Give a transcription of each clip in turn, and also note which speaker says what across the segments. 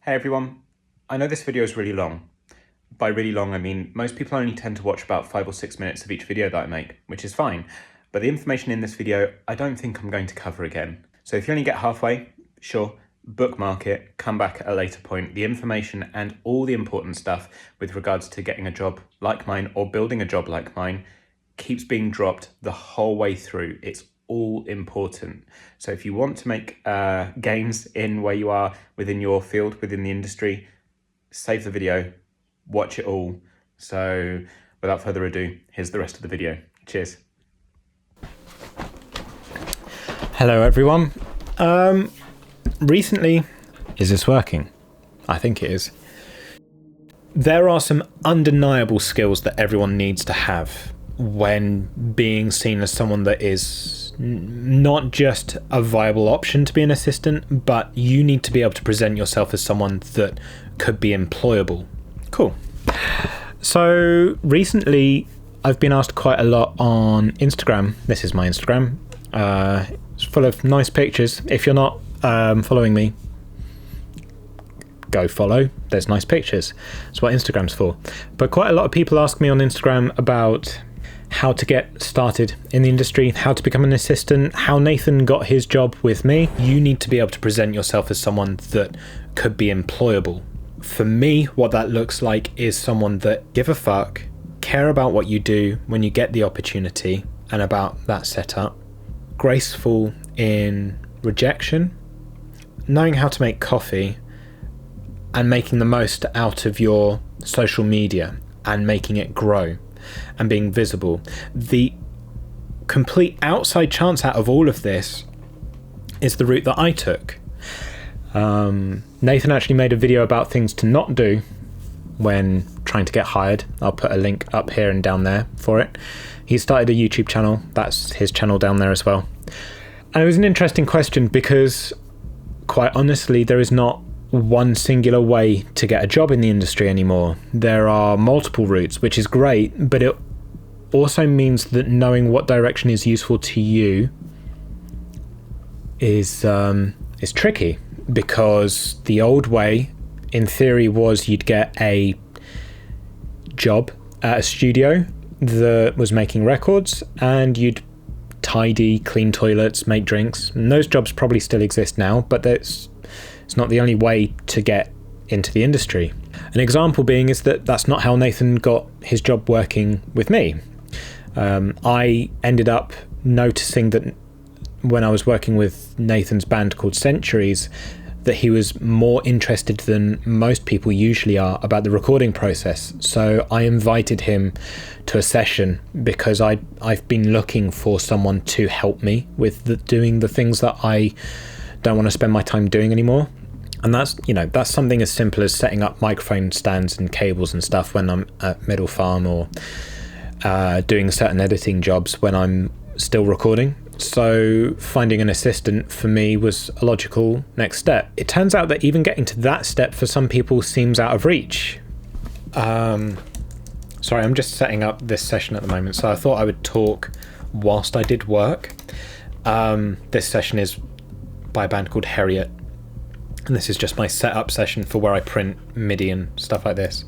Speaker 1: Hey everyone, I know this video is really long. By really long, I mean most people only tend to watch about 5 or 6 minutes of each video that I make, which is fine. But the information in this video, I don't think I'm going to cover again. So if you only get halfway, sure, bookmark it, come back at a later point. The information and all the important stuff with regards to getting a job like mine or building a job like mine keeps being dropped the whole way through. It's all important. So if you want to make gains in where you are within your field, within the industry, save the video, watch it all. So without further ado, here's the rest of the video. Cheers. Hello everyone. Recently, is this working? I think it is. There are some undeniable skills that everyone needs to have when being seen as someone that is not just a viable option to be an assistant, but you need to be able to present yourself as someone that could be employable. Cool. So recently I've been asked quite a lot on Instagram. This is my Instagram. It's full of nice pictures. If you're not following me, go follow. There's nice pictures. That's what Instagram's for. But quite a lot of people ask me on Instagram about how to get started in the industry, how to become an assistant, how Nathan got his job with me. You need to be able to present yourself as someone that could be employable. For me, what that looks like is someone that give a fuck, care about what you do when you get the opportunity and about that setup, graceful in rejection, knowing how to make coffee, and making the most out of your social media and making it grow and being visible. The complete outside chance out of all of this is the route that I took. Nathan actually made a video about things to not do when trying to get hired. I'll put a link up here and down there for it. He started a YouTube channel. That's his channel down there as well. And it was an interesting question because, quite honestly, there is not one singular way to get a job in the industry anymore. There are multiple routes, which is great, but it also means that knowing what direction is useful to you is tricky, because the old way, in theory, was you'd get a job at a studio that was making records and you'd tidy, clean toilets, make drinks. And those jobs probably still exist now, but it's not the only way to get into the industry. An example being is that that's not how Nathan got his job working with me. I ended up noticing that when I was working with Nathan's band called Centuries, that he was more interested than most people usually are about the recording process. So I invited him to a session because I've been looking for someone to help me with doing the things that I don't want to spend my time doing anymore. And that's something as simple as setting up microphone stands and cables and stuff when I'm at Middle Farm, or doing certain editing jobs when I'm still recording. So finding an assistant for me was a logical next step. It turns out that even getting to that step for some people seems out of reach. Sorry, I'm just setting up this session at the moment, so I thought I would talk whilst I did work. This session is by a band called Harriet, and this is just my setup session for where I print MIDI and stuff like this.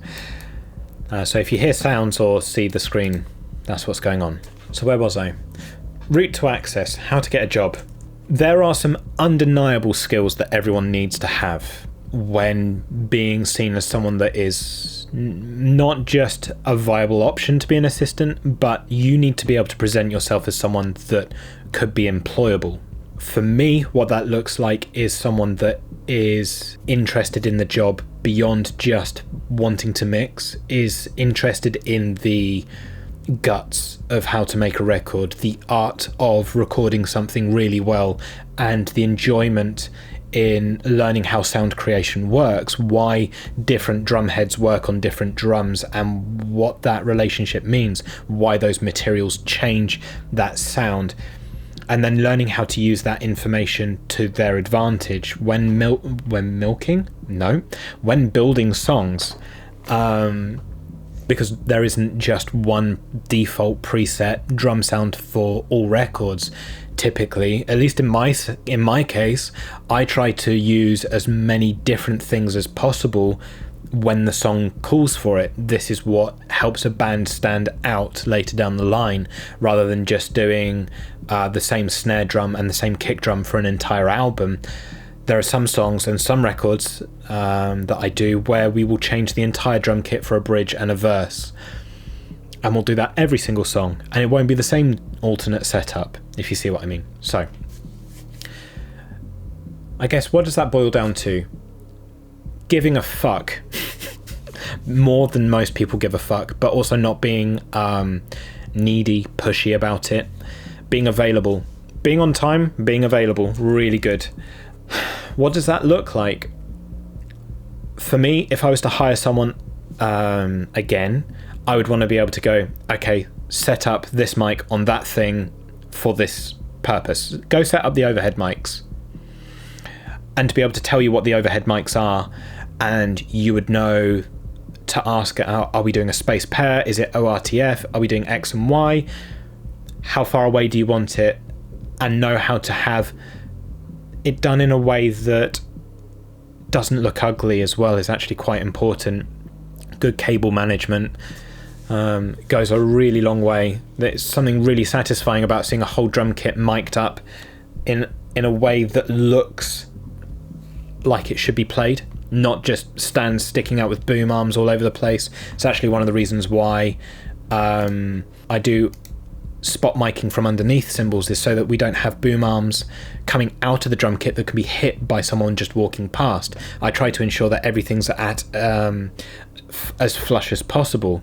Speaker 1: So if you hear sounds or see the screen, that's what's going on. So where was I? Route to access, how to get a job. There are some undeniable skills that everyone needs to have when being seen as someone that is not just a viable option to be an assistant, but you need to be able to present yourself as someone that could be employable. For me, what that looks like is someone that is interested in the job beyond just wanting to mix, is interested in the guts of how to make a record, the art of recording something really well, and the enjoyment in learning how sound creation works, why different drum heads work on different drums and what that relationship means, why those materials change that sound. And then learning how to use that information to their advantage when building songs. because there isn't just one default preset drum sound for all records. Typically, at least in my case, I try to use as many different things as possible when the song calls for it. This is what helps a band stand out later down the line, rather than just doing the same snare drum and the same kick drum for an entire album. There are some songs and some records that I do where we will change the entire drum kit for a bridge and a verse, and we'll do that every single song, and it won't be the same alternate setup, if you see what I mean. So I guess, what does that boil down to? Giving a fuck more than most people give a fuck, but also not being needy, pushy about it. Being available, being on time, being available, really good. What does that look like? For me, if I was to hire someone again, I would want to be able to go, okay, set up this mic on that thing for this purpose. Go set up the overhead mics. And to be able to tell you what the overhead mics are, and you would know to ask, are we doing a space pair? Is it ORTF? Are we doing X and Y? How far away do you want it? And know how to have it done in a way that doesn't look ugly as well is actually quite important. Good cable management goes a really long way. There's something really satisfying about seeing a whole drum kit mic'd up in a way that looks like it should be played, not just stands sticking out with boom arms all over the place. It's actually one of the reasons why I do spot miking from underneath cymbals, is so that we don't have boom arms coming out of the drum kit that can be hit by someone just walking past. I try to ensure that everything's at as flush as possible.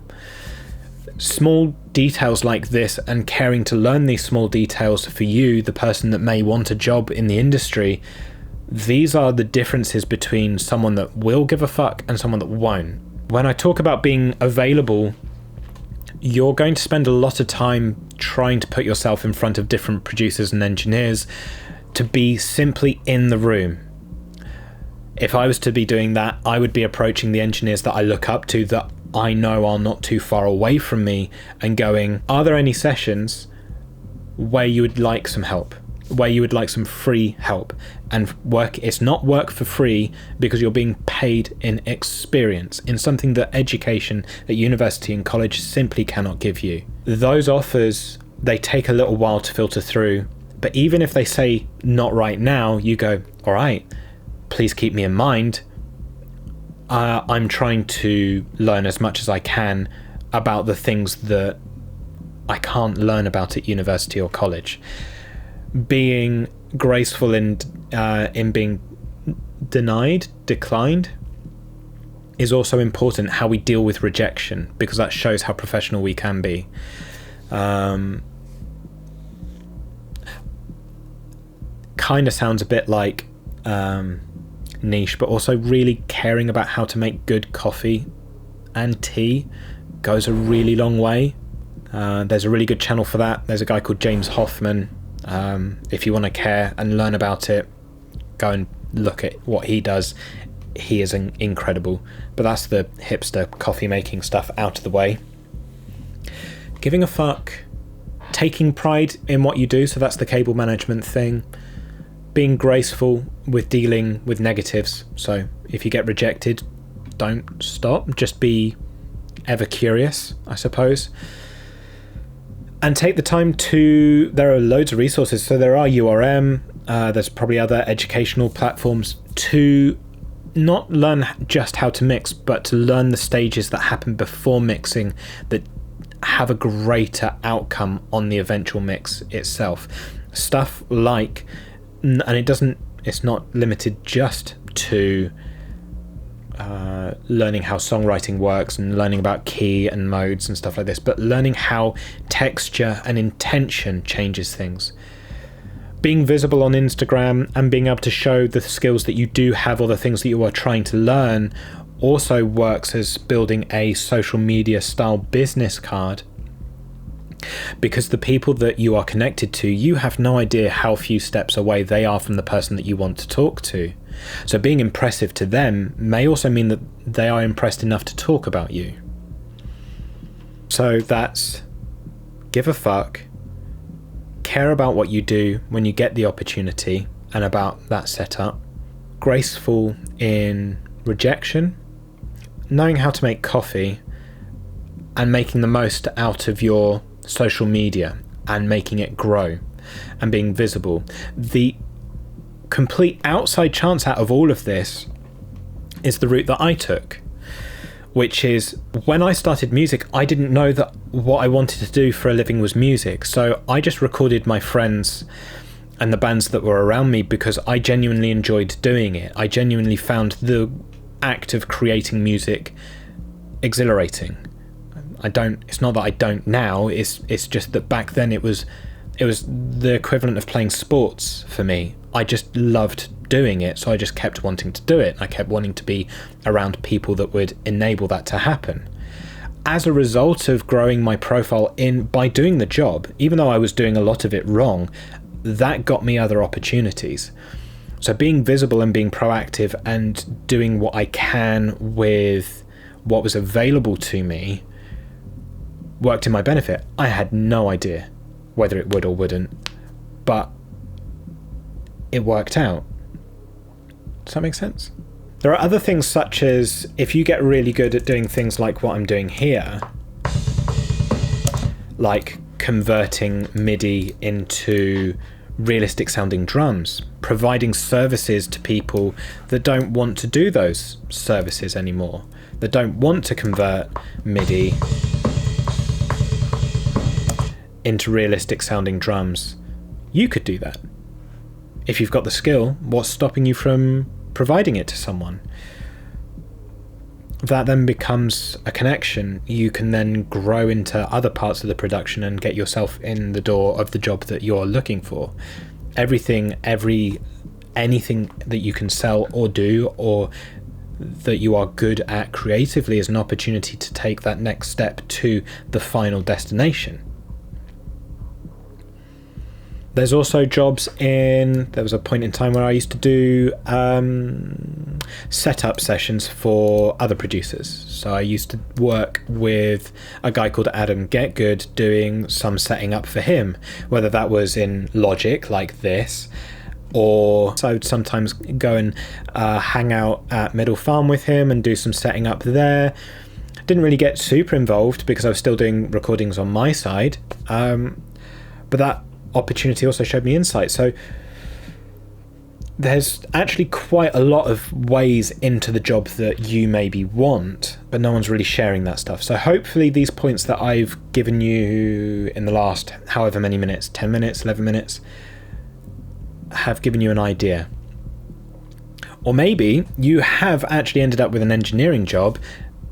Speaker 1: Small details like this, and caring to learn these small details for you, the person that may want a job in the industry, these are the differences between someone that will give a fuck and someone that won't. When I talk about being available, you're going to spend a lot of time trying to put yourself in front of different producers and engineers to be simply in the room. If I was to be doing that, I would be approaching the engineers that I look up to, that I know are not too far away from me, and going, are there any sessions where you would like some help, where you would like some free help? And work, it's not work for free, because you're being paid in experience, in something that education at university and college simply cannot give you. Those offers, they take a little while to filter through, but even if they say not right now, you go, all right, please keep me in mind. I'm trying to learn as much as I can about the things that I can't learn about at university or college. Being graceful in being declined is also important. How we deal with rejection, because that shows how professional we can be. Kind of sounds a bit like niche, but also really caring about how to make good coffee and tea goes a really long way. There's a really good channel for that. There's a guy called James Hoffman. If you want to care and learn about it, go and look at what he does. He is incredible. But that's the hipster coffee making stuff out of the way. Giving a fuck, taking pride in what you do, so that's the cable management thing. Being graceful with dealing with negatives, so if you get rejected, don't stop, just be ever curious, I suppose. And take the time to, there are loads of resources, so there are URM, there's probably other educational platforms, to not learn just how to mix, but to learn the stages that happen before mixing that have a greater outcome on the eventual mix itself. Stuff like, and it's not limited just to learning how songwriting works and learning about key and modes and stuff like this, but learning how texture and intention changes things. Being visible on Instagram and being able to show the skills that you do have or the things that you are trying to learn also works as building a social media style business card, because the people that you are connected to, you have no idea how few steps away they are from the person that you want to talk to. So being impressive to them may also mean that they are impressed enough to talk about you. So that's give a fuck, care about what you do when you get the opportunity and about that setup, graceful in rejection, knowing how to make coffee, and making the most out of your social media and making it grow and being visible. The complete outside chance out of all of this is the route that I took, which is when I started music, I didn't know that what I wanted to do for a living was music. So I just recorded my friends and the bands that were around me because I genuinely enjoyed doing it. I genuinely found the act of creating music exhilarating. It's not that I don't now, it's just that back then it was the equivalent of playing sports for me. I just loved doing it, so I just kept wanting to do it. I kept wanting to be around people that would enable that to happen. As a result of growing my profile by doing the job, even though I was doing a lot of it wrong, that got me other opportunities. So being visible and being proactive and doing what I can with what was available to me worked in my benefit. I had no idea whether it would or wouldn't, but it worked out. Does that make sense? There are other things such as if you get really good at doing things like what I'm doing here, like converting MIDI into realistic sounding drums, providing services to people that don't want to do those services anymore, that don't want to convert MIDI into realistic sounding drums. You could do that. If you've got the skill, what's stopping you from providing it to someone? That then becomes a connection. You can then grow into other parts of the production and get yourself in the door of the job that you're looking for. Anything that you can sell or do or that you are good at creatively is an opportunity to take that next step to the final destination. There's also jobs there was a point in time where I used to do setup sessions for other producers. So I used to work with a guy called Adam Getgood doing some setting up for him, whether that was in Logic like this, or so I would sometimes go and hang out at Middle Farm with him and do some setting up there. Didn't really get super involved because I was still doing recordings on my side, but that opportunity also showed me insight. So there's actually quite a lot of ways into the job that you maybe want, but no one's really sharing that stuff. So hopefully these points that I've given you in the last however many minutes, 10 minutes, 11 minutes, have given you an idea. Or maybe you have actually ended up with an engineering job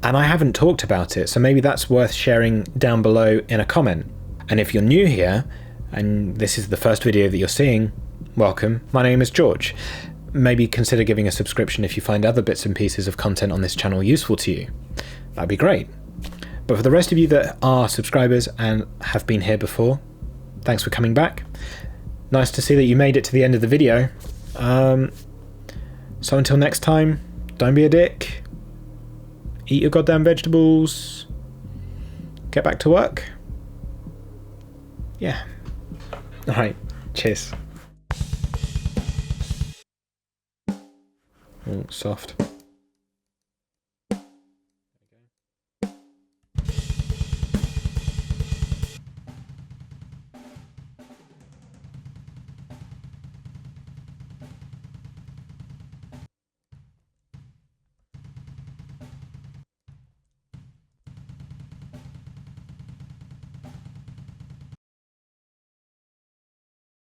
Speaker 1: and I haven't talked about it, so maybe that's worth sharing down below in a comment. And if you're new here and this is the first video that you're seeing, welcome. My name is George. Maybe consider giving a subscription if you find other bits and pieces of content on this channel useful to you. That'd be great. But for the rest of you that are subscribers and have been here before, thanks for coming back. Nice to see that you made it to the end of the video. So until next time, don't be a dick. Eat your goddamn vegetables. Get back to work. Yeah. All right, cheers. Oh, soft.